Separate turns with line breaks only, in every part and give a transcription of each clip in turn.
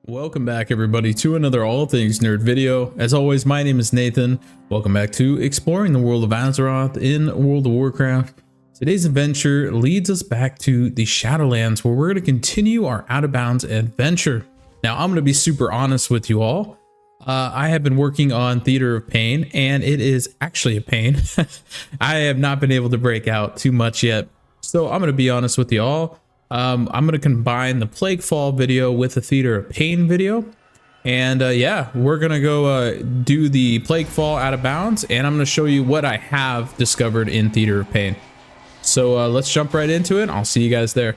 Welcome back everybody to another All Things Nerd video. As always, my name is Nathan. Welcome back to Exploring the World of Azeroth in World of Warcraft. Today's adventure leads us back to the Shadowlands, where we're going to continue our Out of Bounds adventure. Now, I'm going to be super honest with you all. I have been working on Theater of Pain, and it is actually a pain. I have not been able to break out too much yet, so I'm going to be honest with you all. I'm going to combine the PlagueFall video with the Theater of Pain video. And yeah, we're going to go do the PlagueFall Out of Bounds, and I'm going to show you what I have discovered in Theater of Pain. So let's jump right into it. I'll see you guys there.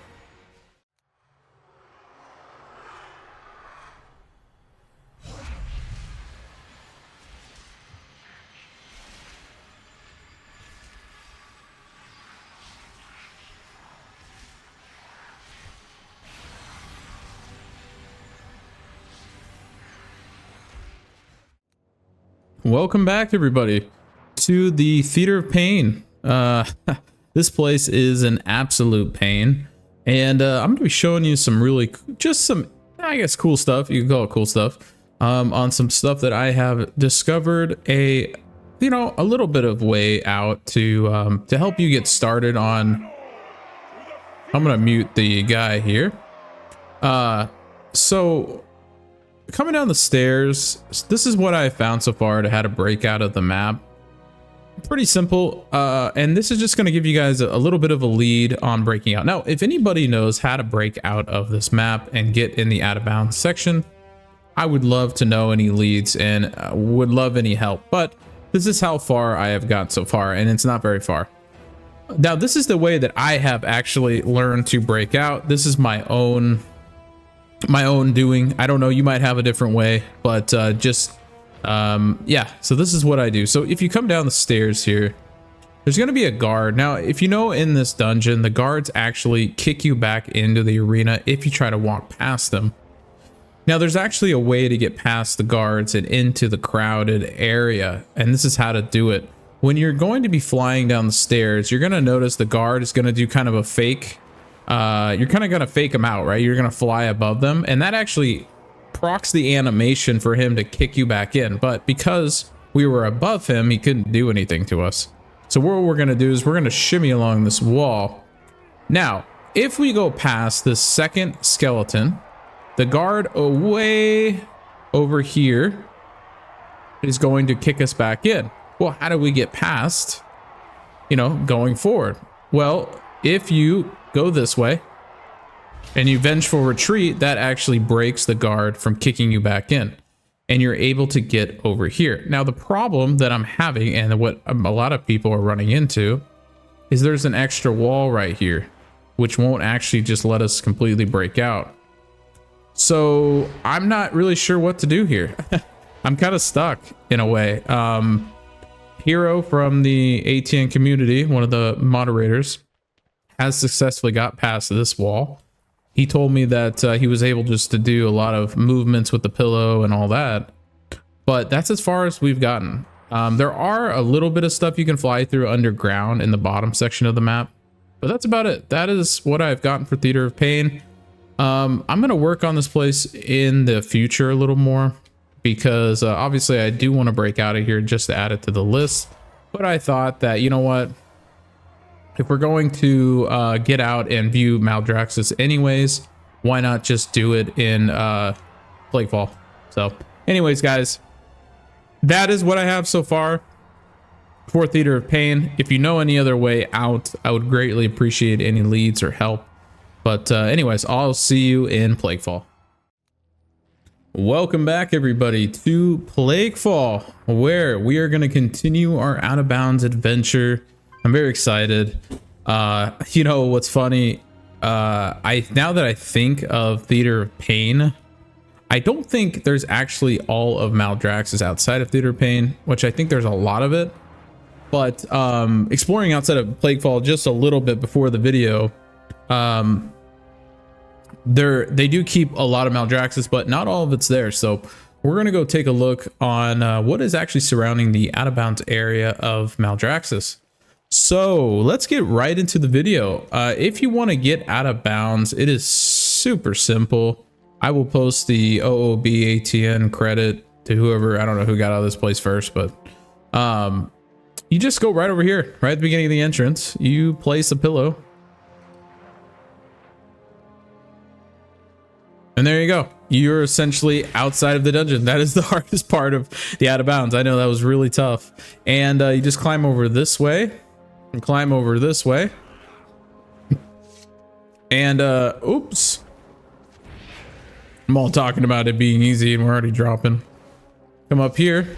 Welcome back everybody to the Theater of Pain. This place is an absolute pain, and I'm gonna be showing you some really I guess cool stuff, you can call it cool stuff, on some stuff that I have discovered a little bit of way out to help you get started on. I'm gonna mute the guy here. So coming down the stairs, this is what I found so far to how to break out of the map. Pretty simple, and this is just going to give you guys a little bit of a lead on breaking out. Now, if anybody knows how to break out of this map and get in the out of bounds section, I would love to know any leads and would love any help. But this is how far I have got so far, and it's not very far. Now, this is the way that I have actually learned to break out. This is my own doing. I don't know, you might have a different way, but yeah, so this is what I do. So if you come down the stairs here, there's going to be a guard. Now, if you know, in this dungeon, the guards actually kick you back into the arena if you try to walk past them. Now, there's actually a way to get past the guards and into the crowded area, and this is how to do it. When you're going to be flying down the stairs, you're going to notice the guard is going to do kind of a fake. You're kind of going to fake them out, right? You're going to fly above them, and that actually procs the animation for him to kick you back in. But because we were above him, he couldn't do anything to us. So what we're going to do is we're going to shimmy along this wall. Now, if we go past this second skeleton, the guard away over here is going to kick us back in. Well, how do we get past, going forward? Well, if you go this way and you vengeful retreat, that actually breaks the guard from kicking you back in, and you're able to get over here. Now, the problem that I'm having, and what a lot of people are running into, is there's an extra wall right here, which won't actually just let us completely break out. So I'm not really sure what to do here. I'm kind of stuck in a way. Hero from the ATN community, one of the moderators, has successfully got past this wall. He told me that he was able just to do a lot of movements with the pillow and all that, but that's as far as we've gotten. There are a little bit of stuff you can fly through underground in the bottom section of the map, but that's about it. That is what I've gotten for Theater of Pain. I'm going to work on this place in the future a little more, because obviously I do want to break out of here just to add it to the list. But I thought that, you know what? If we're going to get out and view Maldraxxus anyways, why not just do it in PlagueFall? So anyways, guys, that is what I have so far for Theater of Pain. If you know any other way out, I would greatly appreciate any leads or help. But anyways, I'll see you in PlagueFall. Welcome back everybody to PlagueFall, where we are going to continue our Out of Bounds adventure. I'm very excited. What's funny, now that I think of Theater of Pain, I don't think there's actually all of Maldraxxus outside of Theater of Pain, which I think there's a lot of it. But exploring outside of PlagueFall just a little bit before the video, they do keep a lot of Maldraxxus, but not all of it's there. So we're going to go take a look on what is actually surrounding the Out of Bounds area of Maldraxxus. So let's get right into the video. If you want to get out of bounds, it is super simple. I will post the OOB ATN credit to whoever, I don't know who got out of this place first, but you just go right over here, right at the beginning of the entrance. You place a pillow. And there you go. You're essentially outside of the dungeon. That is the hardest part of the out of bounds. I know that was really tough. And you just climb over this way and climb over this way. And oops. I'm all talking about it being easy and we're already dropping. Come up here.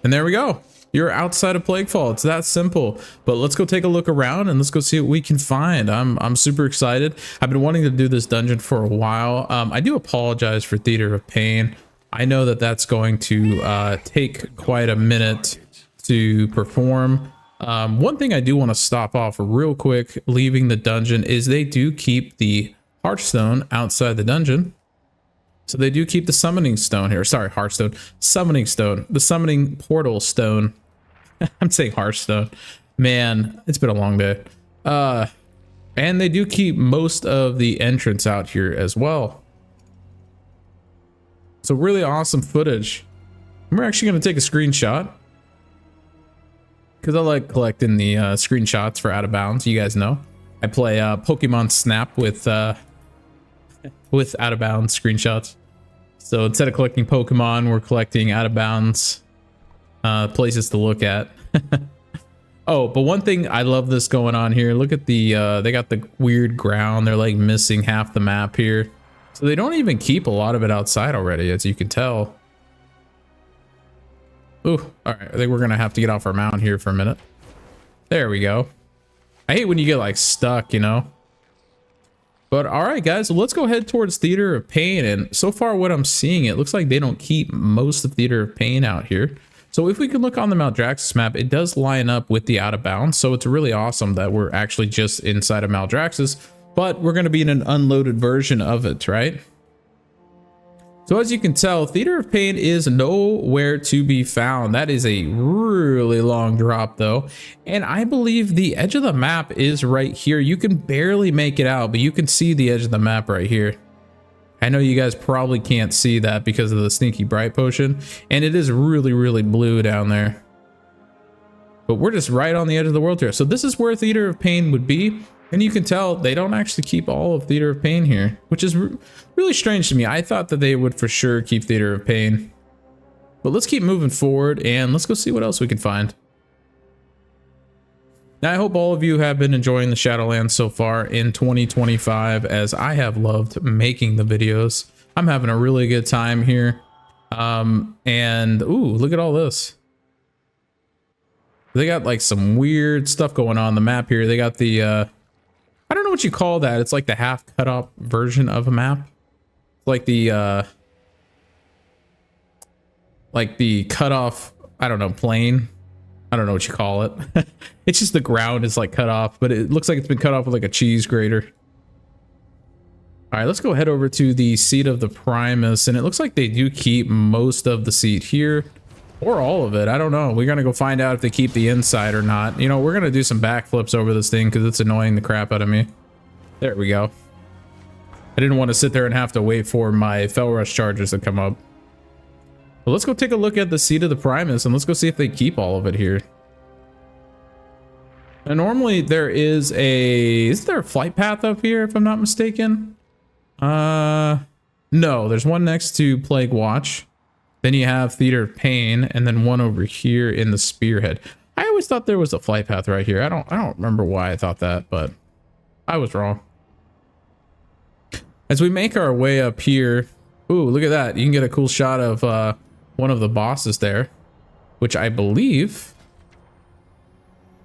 And there we go. You're outside of PlagueFall. It's that simple. But let's go take a look around and let's go see what we can find. I'm super excited. I've been wanting to do this dungeon for a while. I do apologize for Theater of Pain. I know that that's going to take quite a minute to perform. One thing I do want to stop off real quick leaving the dungeon is they do keep the Hearthstone outside the dungeon. So they do keep the summoning stone here. Sorry, Hearthstone. Summoning stone. The summoning portal stone. I'm saying Hearthstone. Man, it's been a long day. And they do keep most of the entrance out here as well. So really awesome footage. We're actually going to take a screenshot. Because I like collecting the screenshots for Out of Bounds. You guys know. I play Pokemon Snap with Out of Bounds screenshots. So instead of collecting Pokemon, we're collecting Out of Bounds places to look at. Oh, but one thing I love this going on here. Look at the they got the weird ground. They're like missing half the map here. So they don't even keep a lot of it outside already, as you can tell. Ooh, all right. I think we're gonna have to get off our mount here for a minute. There we go. I hate when you get like stuck, you know. But all right, guys, let's go head towards Theater of Pain. And so far what I'm seeing, it looks like they don't keep most of Theater of Pain out here. So if we can look on the Maldraxxus map, it does line up with the Out of Bounds. So it's really awesome that we're actually just inside of Maldraxxus, but we're going to be in an unloaded version of it, right? So as you can tell, Theater of Pain is nowhere to be found. That is a really long drop though. And I believe the edge of the map is right here. You can barely make it out, but you can see the edge of the map right here. I know you guys probably can't see that because of the sneaky bright potion. And it is really, really blue down there. But we're just right on the edge of the world here. So this is where Theater of Pain would be. And you can tell they don't actually keep all of Theater of Pain here, which is really strange to me. I thought that they would for sure keep Theater of Pain. But let's keep moving forward and let's go see what else we can find. Now, I hope all of you have been enjoying the Shadowlands so far in 2025, as I have loved making the videos. I'm having a really good time here. And ooh, look at all this. They got like some weird stuff going on the map here. They got the I don't know what you call that. It's like the half cut off version of a map. Like the cut off, I don't know, plane. I don't know what you call it. It's just the ground is like cut off, but it looks like it's been cut off with like a cheese grater. All right, let's go head over to the seat of the Primus, and it looks like they do keep most of the seat here, or all of it. I don't know. We're gonna go find out if they keep the inside or not. You know, we're gonna do some backflips over this thing because it's annoying the crap out of me. There we go. I didn't want to sit there and have to wait for my Fel Rush charges to come up. Well, let's go take a look at the seat of the Primus and let's go see if they keep all of it here. And normally there is there a flight path up here if I'm not mistaken? No, there's one next to Plague Watch. Then you have Theater of Pain and then one over here in the Spearhead. I always thought there was a flight path right here. I don't remember why I thought that, but I was wrong. As we make our way up here, ooh, look at that. You can get a cool shot of one of the bosses there, which I believe,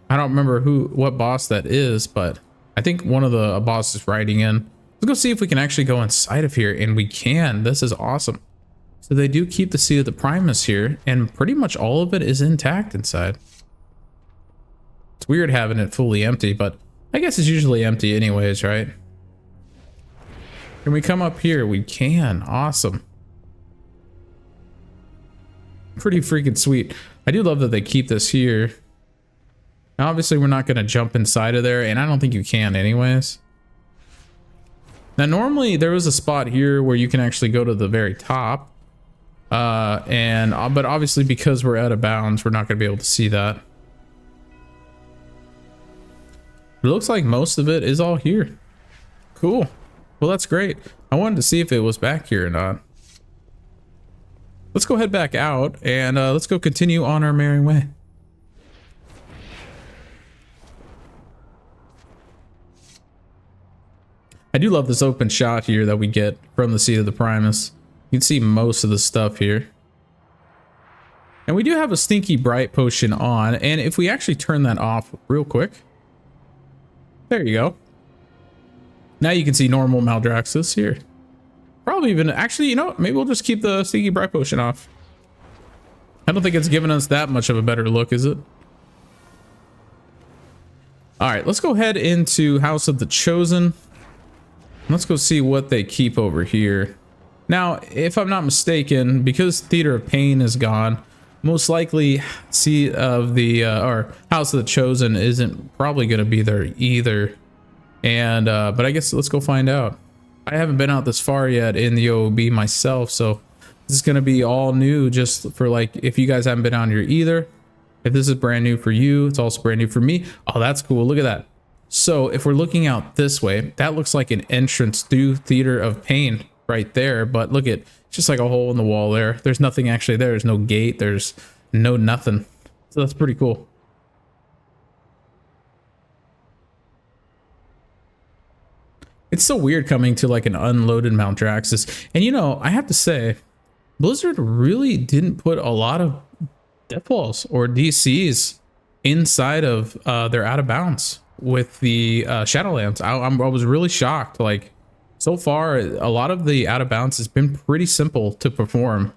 I don't remember what boss that is, but I think one of the bosses riding in. Let's go see if we can actually go inside of here, and we can. This is awesome. So they do keep the seat of the Primus here, and pretty much all of it is intact inside. It's weird having it fully empty, but I guess it's usually empty anyways, right? Can we come up here? We can. Awesome. Pretty freaking sweet. I do love that they keep this here. Now, obviously, we're not going to jump inside of there, and I don't think you can anyways. Now, normally there was a spot here where you can actually go to the very top. But obviously because we're out of bounds, we're not going to be able to see that. It looks like most of it is all here. Cool. Well, that's great. I wanted to see if it was back here or not. Let's go head back out and let's go continue on our merry way. I do love this open shot here that we get from the seat of the Primus. You can see most of the stuff here. And we do have a stinky bright potion on, and if we actually turn that off real quick, there you go. Now you can see normal Maldraxxus here. Probably even, actually, you know what? Maybe we'll just keep the stinky bright potion off. I don't think it's giving us that much of a better look, is it? All right, let's go head into House of the Chosen. Let's go see what they keep over here. Now, if I'm not mistaken, because Theater of Pain is gone, most likely Seat of the or House of the Chosen isn't probably going to be there either. And but I guess let's go find out. I haven't been out this far yet in the OOB myself, so this is going to be all new just for, like, if you guys haven't been out here either. If this is brand new for you, it's also brand new for me. Oh, that's cool. Look at that. So if we're looking out this way, that looks like an entrance through Theater of Pain right there. But look at, just like a hole in the wall there. There's nothing actually there. There's no gate. There's no nothing. So that's pretty cool. It's so weird coming to like an unloaded Maldraxxus. And you know, I have to say, Blizzard really didn't put a lot of death walls or DCs inside of their out of bounds with the Shadowlands. I was really shocked. Like, so far, a lot of the out of bounds has been pretty simple to perform.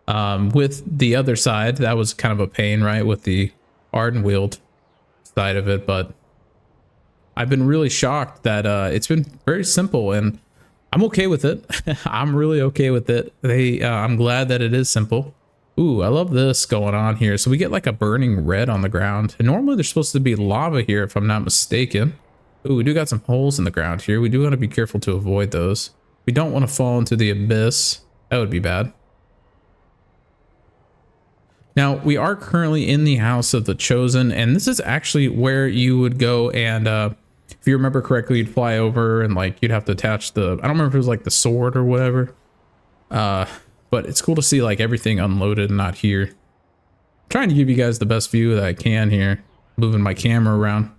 With the other side, that was kind of a pain, right? With the Ardenweald side of it, but I've been really shocked that it's been very simple, and I'm okay with it. I'm really okay with it. I'm glad that it is simple. Ooh, I love this going on here. So we get like a burning red on the ground, and normally there's supposed to be lava here if I'm not mistaken. Ooh, we do got some holes in the ground here. We do want to be careful to avoid those. We don't want to fall into the abyss. That would be bad. Now, we are currently in the House of the Chosen, and this is actually where you would go and, if you remember correctly, you'd fly over and like you'd have to attach the, I don't remember if it was like the sword or whatever. But it's cool to see like everything unloaded and not here. I'm trying to give you guys the best view that I can here, moving my camera around.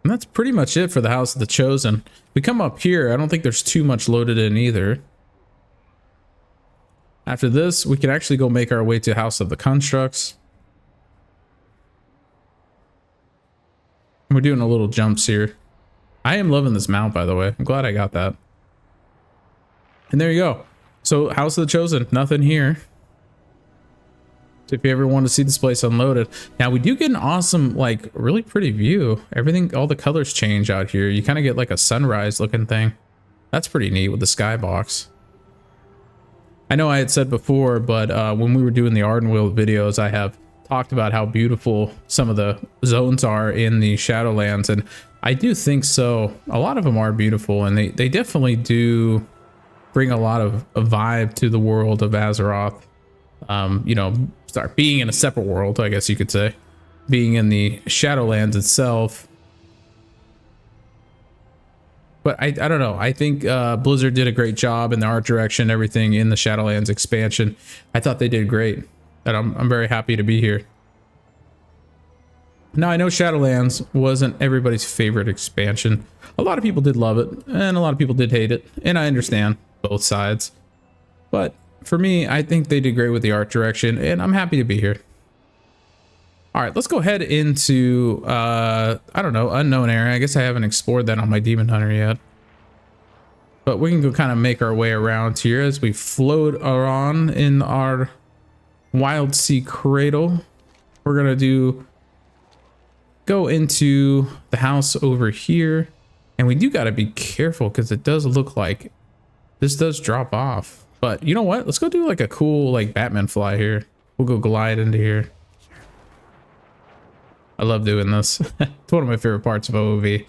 And that's pretty much it for the House of the Chosen. We come up here, I don't think there's too much loaded in either. After this, we can actually go make our way to House of the Constructs. We're doing a little jumps here. I am loving this mount, by the way. I'm glad I got that. And there you go. So House of the Chosen, nothing here. So if you ever want to see this place unloaded. Now we do get an awesome, like, really pretty view. Everything, all the colors change out here. You kind of get like a sunrise looking thing. That's pretty neat with the skybox. I know I had said before, but when we were doing the Ardenweald videos, I have talked about how beautiful some of the zones are in the Shadowlands, and I do think so. A lot of them are beautiful, and they definitely do bring a lot of a vibe to the world of Azeroth. You know, start being in a separate world, I guess you could say, being in the Shadowlands itself. But I don't know. I think Blizzard did a great job in the art direction, everything in the Shadowlands expansion. I thought they did great, and I'm very happy to be here. Now, I know Shadowlands wasn't everybody's favorite expansion. A lot of people did love it, and a lot of people did hate it, and I understand both sides. But for me, I think they did great with the art direction, and I'm happy to be here. All right, let's go ahead into, I don't know, unknown area. I guess I haven't explored that on my Demon Hunter yet. But we can go kind of make our way around here as we float on in our Wild Sea Cradle. We're going to go into the house over here. And we do got to be careful because it does look like this does drop off. But you know what? Let's go do like a cool like Batman fly here. We'll go glide into here. I love doing this. It's one of my favorite parts of OOV.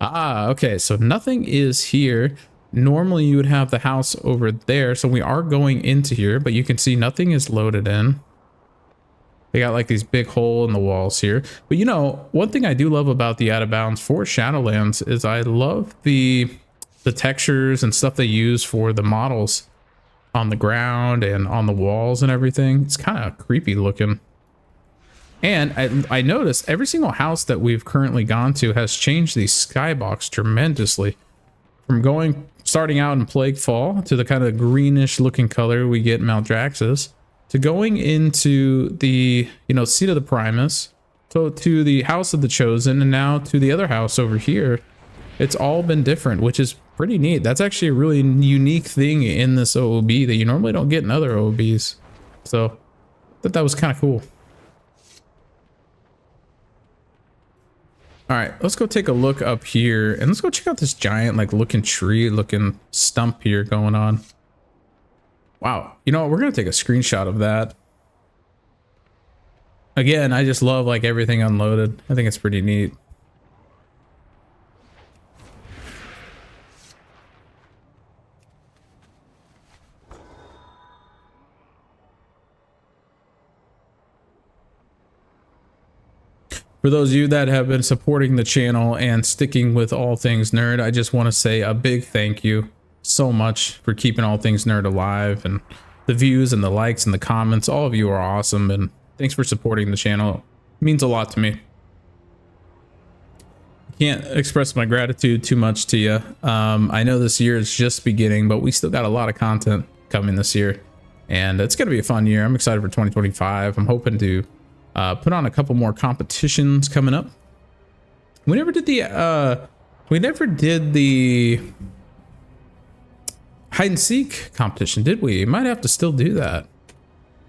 Ah, okay, so nothing is here. Normally you would have the house over there, so we are going into here, but you can see nothing is loaded in. They got like these big hole in the walls here. But you know, one thing I do love about the out of bounds for Shadowlands is I love the textures and stuff they use for the models on the ground and on the walls and everything. It's kind of creepy looking. And I noticed every single house that we've currently gone to has changed the skybox tremendously. From starting out in PlagueFall to the kind of greenish looking color we get in Maldraxxus, to going into the, you know, Seat of the Primus, so to the House of the Chosen, and now to the other house over here. It's all been different, which is pretty neat. That's actually a really unique thing in this OOB that you normally don't get in other OOBs. So I thought that was kind of cool. All right, let's go take a look up here and let's go check out this giant like looking tree looking stump here going on. Wow, you know what? We're gonna take a screenshot of that. Again, I just love like everything unloaded. I think it's pretty neat. For those of you that have been supporting the channel and sticking with All Things Nerd, I just want to say a big thank you so much for keeping All Things Nerd alive, and the views and the likes and the comments. All of you are awesome, and thanks for supporting the channel. It means a lot to me. Can't express my gratitude too much to you. I know this year is just beginning, but we still got a lot of content coming this year, and it's going to be a fun year. I'm excited for 2025. I'm hoping to put on a couple more competitions coming up. We never did the hide and seek competition, did we? Might have to still do that.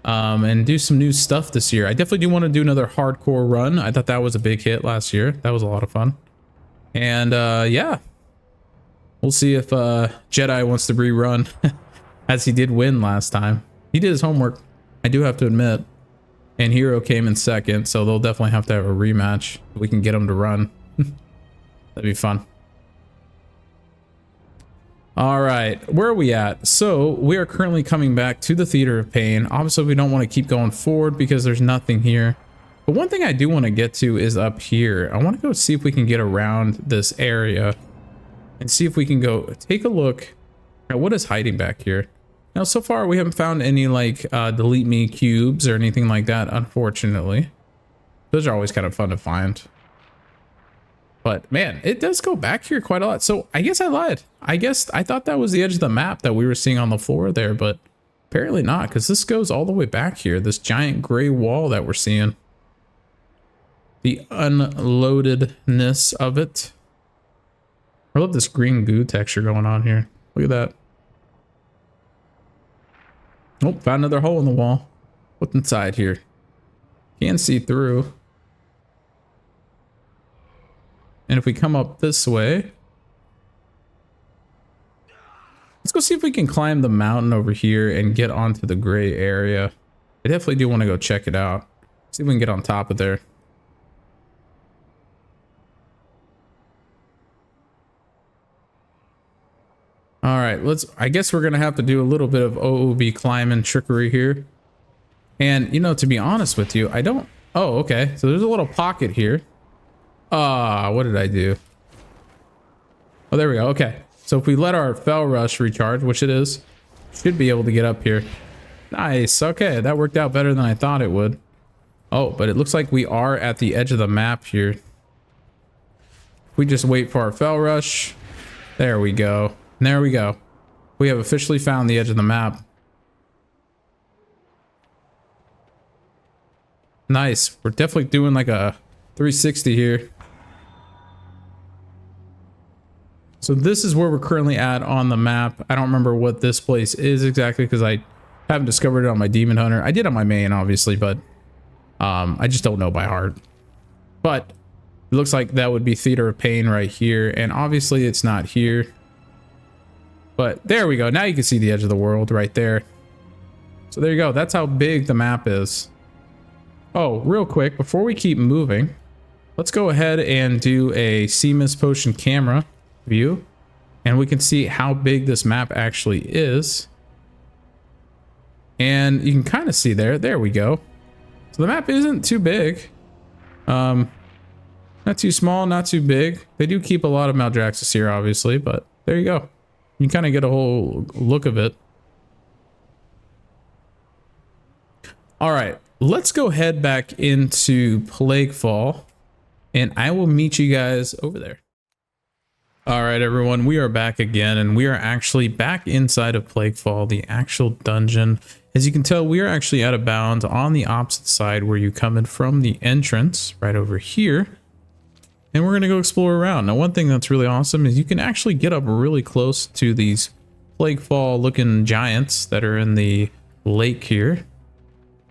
And do some new stuff this year. I definitely do want to do another hardcore run. I thought that was a big hit last year. That was a lot of fun. And yeah, we'll see if Jedi wants to rerun as he did win last time. He did his homework, I do have to admit. And Hero came in second, so they'll definitely have to have a rematch. We can get him to run. That'd be fun. All right, where are we at? So we are currently coming back to the Theater of Pain. Obviously, we don't want to keep going forward because there's nothing here. But one thing I do want to get to is up here. I want to go see if we can get around this area and see if we can go take a look at what is hiding back here. Now, so far, we haven't found any, like, delete me cubes or anything like that, unfortunately. Those are always kind of fun to find. But, man, it does go back here quite a lot. So, I guess I lied. I thought that was the edge of the map that we were seeing on the floor there, but apparently not, because this goes all the way back here, this giant gray wall that we're seeing. The unloadedness of it. I love this green goo texture going on here. Look at that. Oh, found another hole in the wall. What's inside here? Can't see through. And if we come up this way, let's go see if we can climb the mountain over here and get onto the gray area. I definitely do want to go check it out. See if we can get on top of there. All right, I guess we're gonna have to do a little bit of OOB climbing trickery here. And you know, to be honest with you, oh, okay. So there's a little pocket here. What did I do? Oh, there we go. Okay. So if we let our Fel Rush recharge, which it is, should be able to get up here. Nice. Okay, that worked out better than I thought it would. Oh, but it looks like we are at the edge of the map here. We just wait for our Fel Rush. There we go. There we go. We have officially found the edge of the map. Nice. We're definitely doing like a 360 here. So this is where we're currently at on the map. I don't remember what this place is exactly because I haven't discovered it on my Demon Hunter. I did on my main, obviously, but I just don't know by heart. But it looks like that would be Theater of Pain right here. And obviously it's not here. But there we go. Now you can see the edge of the world right there. So there you go. That's how big the map is. Oh, real quick, before we keep moving, let's go ahead and do a sea mist potion camera view. And we can see how big this map actually is. And you can kind of see there we go. So the map isn't too big. Not too small, not too big. They do keep a lot of Maldraxxus here, obviously, but there you go. You kind of get a whole look of it. All right, let's go head back into PlagueFall, and I will meet you guys over there. All right, everyone, we are back again, and we are actually back inside of PlagueFall, the actual dungeon. As you can tell, we are actually out of bounds on the opposite side where you come in from the entrance, right over here. And we're going to go explore around. Now, one thing that's really awesome is you can actually get up really close to these PlagueFall looking giants that are in the lake here.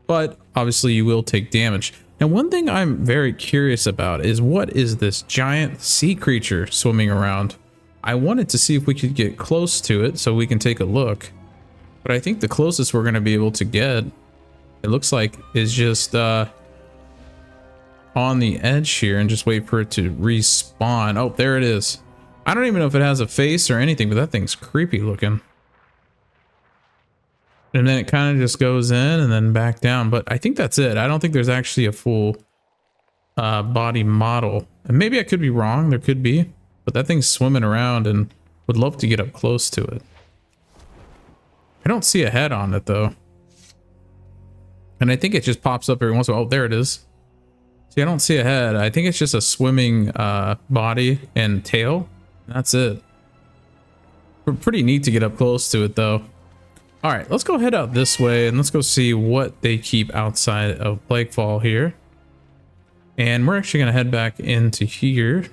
But obviously you will take damage. And one thing I'm very curious about is what is this giant sea creature swimming around? I wanted to see if we could get close to it so we can take a look. But I think the closest we're going to be able to get, it looks like, is just on the edge here and just wait for it to respawn. Oh, there it is. I don't even know if it has a face or anything, but that thing's creepy looking. And then it kind of just goes in and then back down. But I think that's it. I don't think there's actually a full body model. And maybe I could be wrong. There could be. But that thing's swimming around and would love to get up close to it. I don't see a head on it, though. And I think it just pops up every once in a while. Oh, there it is. See, I don't see a head. I think it's just a swimming body and tail. That's it. Pretty neat to get up close to it, though. All right, let's go head out this way and let's go see what they keep outside of PlagueFall here. And we're actually going to head back into here.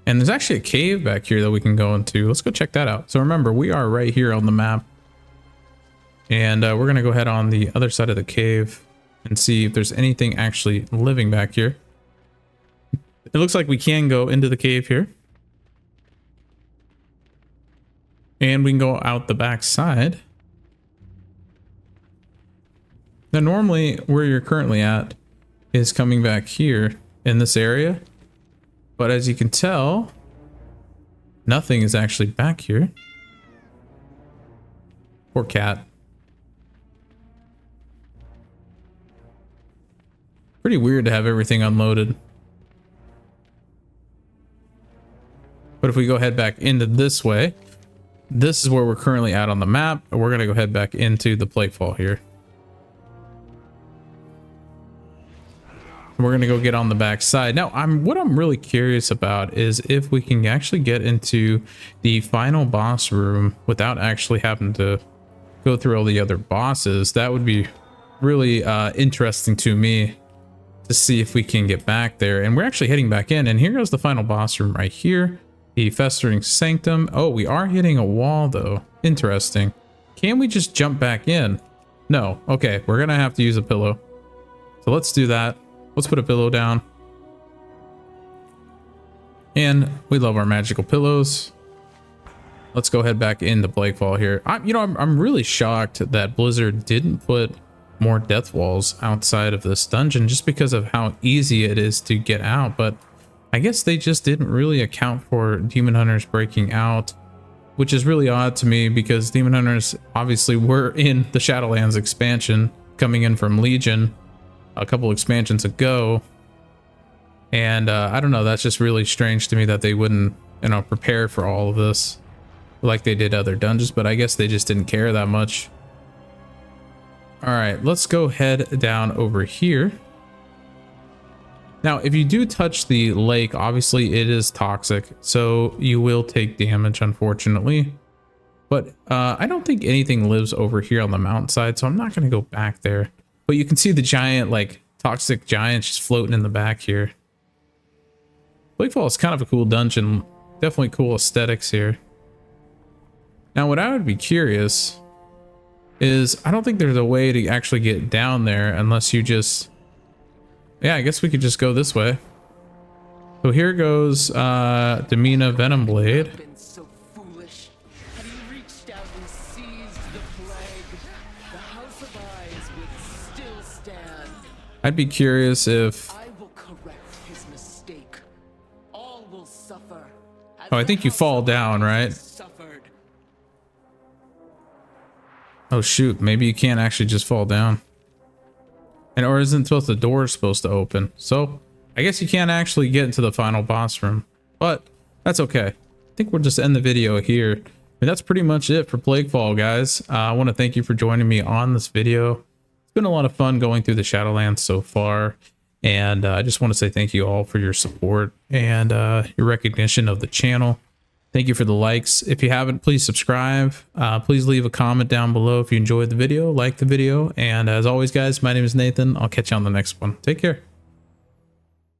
And there's actually a cave back here that we can go into. Let's go check that out. So remember, we are right here on the map. And we're going to go head on the other side of the cave and see if there's anything actually living back here. It looks like we can go into the cave here. And we can go out the back side. Now, normally where you're currently at is coming back here in this area. But as you can tell, nothing is actually back here. Poor cat. Pretty weird to have everything unloaded. But if we go head back into this way, this is where we're currently at on the map. And we're going to go head back into the PlagueFall here. We're going to go get on the back side. Now, what I'm really curious about is if we can actually get into the final boss room without actually having to go through all the other bosses. That would be really interesting to me to see if we can get back there. And we're actually heading back in. And here goes the final boss room right here. The Festering Sanctum. Oh, we are hitting a wall, though. Interesting. Can we just jump back in? No. Okay, we're going to have to use a pillow. So let's do that. Let's put a pillow down. And we love our magical pillows. Let's go head back into PlagueFall here. I'm really shocked that Blizzard didn't put more death walls outside of this dungeon just because of how easy it is to get out. But I guess they just didn't really account for demon hunters breaking out, which is really odd to me because demon hunters obviously were in the Shadowlands expansion coming in from Legion a couple expansions ago. And I don't know, that's just really strange to me that they wouldn't, prepare for all of this like they did other dungeons, but I guess they just didn't care that much. All right, let's go head down over here. Now, if you do touch the lake, obviously it is toxic, so you will take damage, unfortunately. But I don't think anything lives over here on the mountainside, so I'm not going to go back there. But you can see the giant, toxic giants just floating in the back here. PlagueFall is kind of a cool dungeon. Definitely cool aesthetics here. Now, what I would be curious is, I don't think there's a way to actually get down there unless you just... Yeah, I guess we could just go this way. So here goes Demina Venom Blade. I'd be curious if...
I will correct his mistake. All will suffer.
Oh, I think you fall down, right?
Suffered.
Oh shoot, maybe you can't actually just fall down. And or isn't supposed the door supposed to open? So I guess you can't actually get into the final boss room, but that's okay. I think we'll just end the video here. And that's pretty much it for PlagueFall, guys. I want to thank you for joining me on this video. It's been a lot of fun going through the Shadowlands so far. And I just want to say thank you all for your support and your recognition of the channel. Thank you for the likes. If you haven't, please subscribe. Please leave a comment down below if you enjoyed the video, like the video. And as always, guys, my name is Nathan. I'll catch you on the next one. Take care.